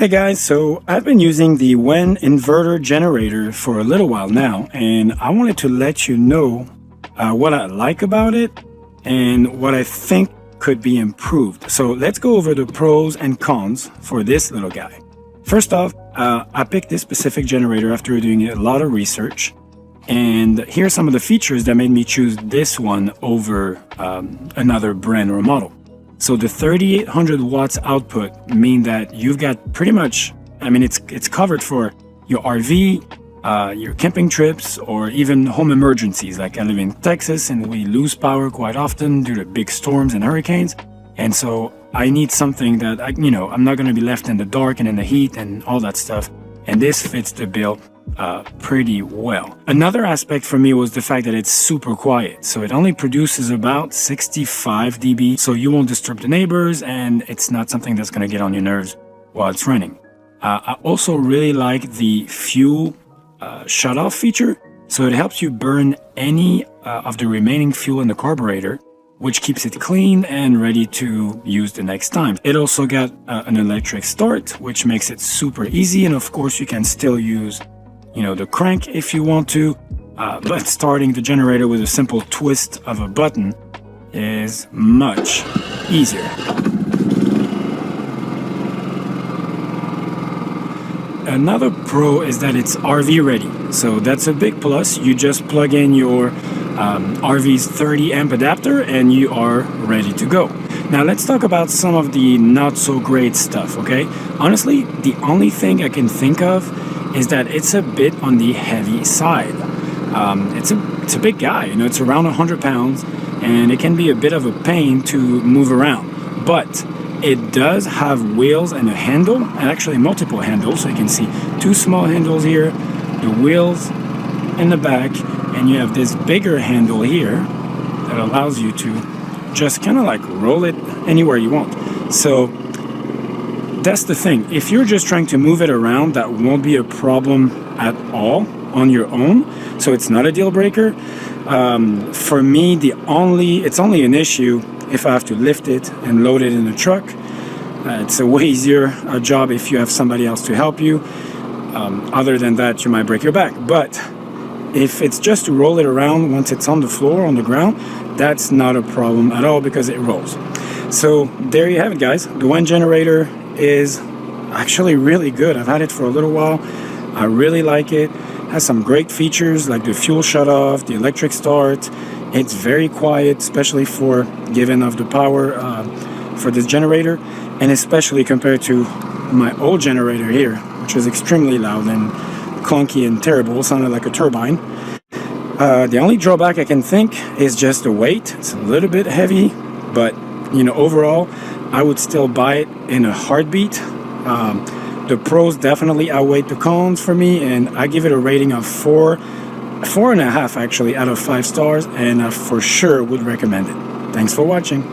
Hey guys, so I've been using the WEN inverter generator for a little while now, and I wanted to let you know what I like about it and what I think could be improved. So let's go over the pros and cons for this little guy. First off, I picked this specific generator after doing a lot of research, and here are some of the features that made me choose this one over another brand or model. So the 3800 watts output mean that you've got pretty much, it's covered for your RV, your camping trips, or even home emergencies. Like I live in Texas and we lose power quite often due to big storms and hurricanes. And so I need something that, I'm not going to be left in the dark and in the heat and all that stuff. And this fits the bill pretty well. Another aspect for me was the fact that it's super quiet. So it only produces about 65 dB, so you won't disturb the neighbors, and it's not something that's going to get on your nerves while it's running. I also really like the fuel shut-off feature. So it helps you burn any of the remaining fuel in the carburetor, which keeps it clean and ready to use the next time. It also got an electric start, which makes it super easy. And of course, you can still use, the crank if you want to. But starting the generator with a simple twist of a button is much easier. Another pro is that it's RV ready. So that's a big plus. You just plug in your RV's 30 amp adapter and you are ready to go. Now let's talk about some of the not so great stuff, okay? Honestly, the only thing I can think of is that it's a bit on the heavy side. It's a big guy, it's around 100 pounds, and it can be a bit of a pain to move around. But it does have wheels and a handle, and actually multiple handles. So you can see two small handles here, the wheels in the back, and you have this bigger handle here that allows you to just kind of like roll it anywhere you want. So that's the thing. If you're just trying to move it around, that won't be a problem at all on your own. So it's not a deal breaker. For me, it's only an issue if I have to lift it and load it in a truck. It's a way easier job if you have somebody else to help you. Other than that, you might break your back. But if it's just to roll it around once it's on the floor, on the ground, that's not a problem at all because it rolls. So there you have it, guys. The WEN generator is actually really good. I've had it for a little while. I really like it. It has some great features like the fuel shut-off, the electric start. It's very quiet, especially for giving off the power for this generator, and especially compared to my old generator here, which was extremely loud and clunky and terrible, sounded like a turbine. The only drawback I can think is just the weight. It's a little bit heavy, but overall, I would still buy it in a heartbeat. The pros definitely outweigh the cons for me, and I give it a rating of 4.5 actually out of 5 stars, and I for sure would recommend it. Thanks for watching.